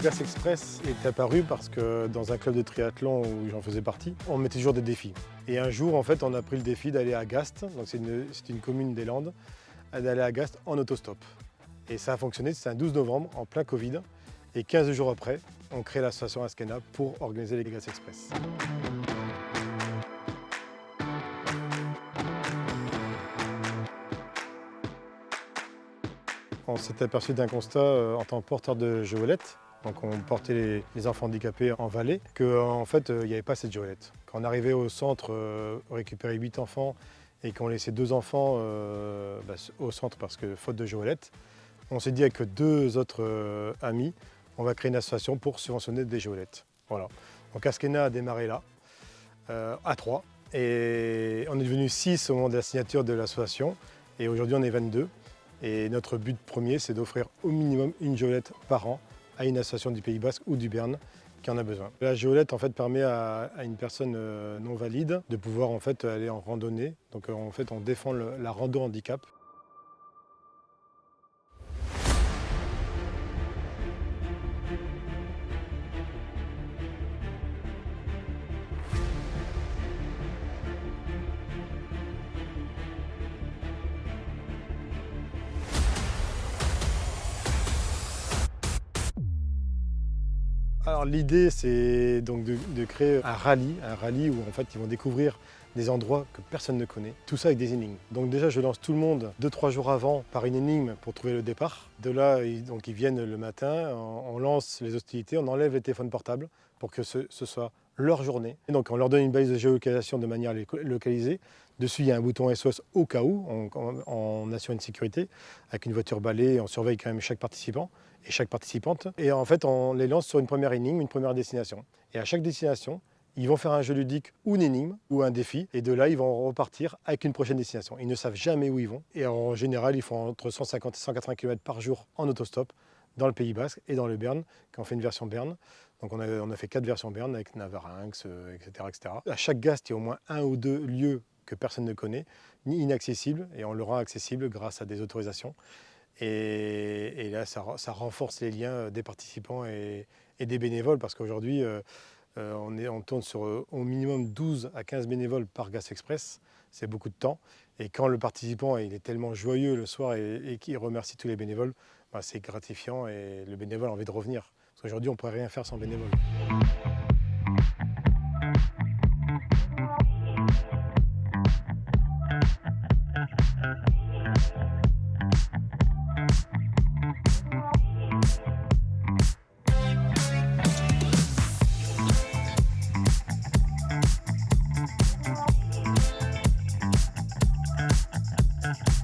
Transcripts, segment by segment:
Gas Express est apparu parce que dans un club de triathlon où j'en faisais partie, on mettait toujours des défis. Et un jour, en fait, on a pris le défi d'aller à Gast, donc c'est une commune des Landes, d'aller à Gast en autostop. Et ça a fonctionné, c'était un 12 novembre, en plein Covid. Et 15 jours après, on crée l'association Askena pour organiser les Gas Express. On s'est aperçu d'un constat en tant que porteur de geolettes, donc on portait les enfants handicapés en vallée, qu'en fait il n'y avait pas cette geolette. Quand on arrivait au centre, on récupérait 8 enfants et qu'on laissait 2 enfants au centre parce que faute de geolette, on s'est dit avec 2 autres amis, on va créer une association pour subventionner des geolettes. Voilà. Donc Askena a démarré là, à 3, et on est devenu 6 au moment de la signature de l'association, et aujourd'hui on est 22. Et notre but premier, c'est d'offrir au minimum une géolette par an à une association du Pays Basque ou du Béarn qui en a besoin. La géolette en fait, permet à une personne non valide de pouvoir en fait, aller en randonnée. Donc en fait, on défend la rando handicap. Alors l'idée, c'est donc de créer un rallye où en fait ils vont découvrir des endroits que personne ne connaît, tout ça avec des énigmes. Donc déjà je lance tout le monde 2-3 jours avant par une énigme pour trouver le départ. De là, ils viennent le matin, on lance les hostilités, on enlève les téléphones portables pour que ce soit leur journée. Et donc on leur donne une balise de géolocalisation de manière à les localiser. Dessus il y a un bouton SOS au cas où, on assure une sécurité avec une voiture balai, on surveille quand même chaque participant et chaque participante. Et en fait, on les lance sur une première énigme, une première destination. Et à chaque destination, ils vont faire un jeu ludique ou une énigme ou un défi. Et de là, ils vont repartir avec une prochaine destination. Ils ne savent jamais où ils vont. Et en général, ils font entre 150 et 180 km par jour en autostop dans le Pays Basque et dans le Béarn, quand on fait une version Béarn. Donc on a fait 4 versions Béarn avec Navarinx, etc., etc. À chaque gast, il y a au moins 1 ou 2 lieux que personne ne connaît, ni inaccessibles, et on le rend accessible grâce à des autorisations. Et là, ça renforce les liens des participants et des bénévoles, parce qu'aujourd'hui, on tourne sur au minimum 12 à 15 bénévoles par Gas Express. C'est beaucoup de temps. Et quand le participant il est tellement joyeux le soir et qu'il remercie tous les bénévoles, c'est gratifiant et le bénévole a envie de revenir. Parce qu'aujourd'hui, on ne pourrait rien faire sans bénévoles.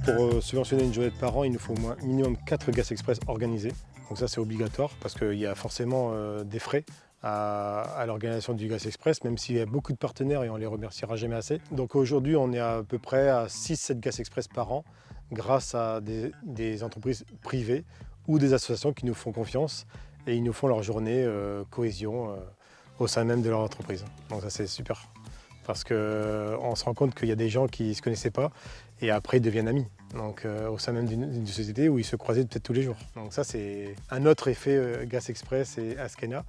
Pour subventionner une geolette par an, il nous faut au moins minimum 4 Gas Express organisés. Donc ça, c'est obligatoire parce qu'il y a forcément des frais à l'organisation du Gas Express, même s'il y a beaucoup de partenaires et on les remerciera jamais assez. Donc aujourd'hui, on est à peu près à 6-7 Gas Express par an grâce à des entreprises privées ou des associations qui nous font confiance et ils nous font leur journée cohésion au sein même de leur entreprise. Donc ça, c'est super. Parce qu'on se rend compte qu'il y a des gens qui ne se connaissaient pas et après ils deviennent amis. Donc au sein même d'une société où ils se croisaient peut-être tous les jours. Donc ça, c'est un autre effet Gas Express et Askena.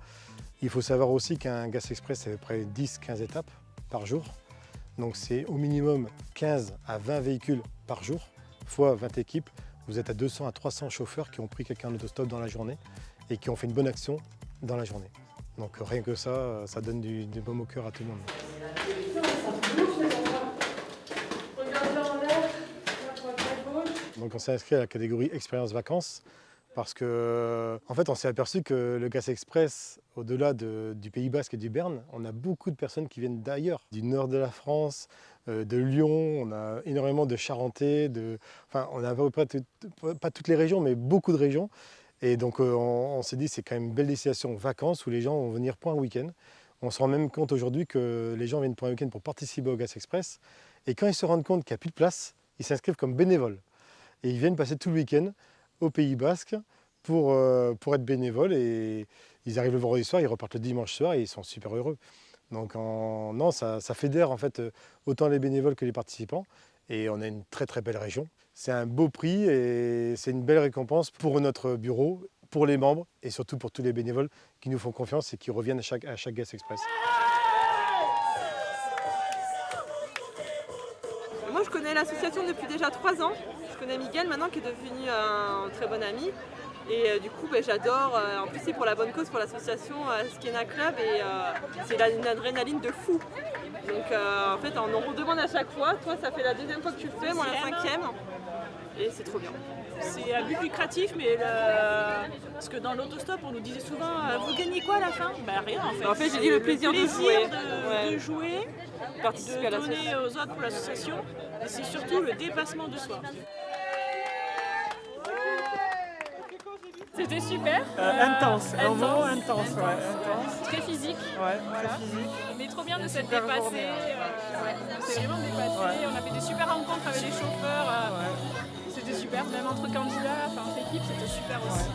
Il faut savoir aussi qu'un Gas Express, c'est à peu près 10-15 étapes par jour. Donc c'est au minimum 15 à 20 véhicules par jour, fois 20 équipes. Vous êtes à 200 à 300 chauffeurs qui ont pris quelqu'un en autostop dans la journée et qui ont fait une bonne action dans la journée. Donc rien que ça donne du baume au cœur à tout le monde. Donc on s'est inscrit à la catégorie expérience vacances parce que en fait on s'est aperçu que le Gas Express, au-delà du Pays Basque et du Béarn, on a beaucoup de personnes qui viennent d'ailleurs, du nord de la France, de Lyon, on a énormément de Charentais, enfin on a à peu près pas toutes les régions mais beaucoup de régions. Et donc on s'est dit c'est quand même une belle destination vacances où les gens vont venir pour un week-end. On se rend même compte aujourd'hui que les gens viennent pour un week-end pour participer au Gas Express. Et quand ils se rendent compte qu'il n'y a plus de place, ils s'inscrivent comme bénévoles. Et ils viennent passer tout le week-end au Pays Basque pour être bénévoles. Et ils arrivent le vendredi soir, ils repartent le dimanche soir et ils sont super heureux. Donc non, ça fédère en fait autant les bénévoles que les participants. Et on a une très très belle région. C'est un beau prix et c'est une belle récompense pour notre bureau, pour les membres et surtout pour tous les bénévoles qui nous font confiance et qui reviennent à chaque Guest Express. Moi, je connais l'association depuis déjà 3 ans. Je connais Miguel maintenant qui est devenu un très bon ami. Et du coup, j'adore. En plus, c'est pour la bonne cause, pour l'association Skena Club. Et c'est une adrénaline de fou. Donc en fait, on en redemande à chaque fois. Toi, ça fait la 2e fois que tu le fais, moi la 5e. Et c'est trop bien. C'est à but lucratif, mais parce que dans l'autostop, on nous disait souvent vous gagnez quoi à la fin? Rien en fait. En fait, j'ai dit le plaisir de jouer, participer de donner aux autres pour l'association, et c'est surtout le dépassement de soi. C'était super. Intense, un moment intense. Très physique. Ouais, très physique. Mais trop bien de s'être dépassé. On s'est vraiment dépassé. On a fait des super rencontres avec les chauffeurs. C'était super, même entre candidats, entre équipes, c'était super aussi.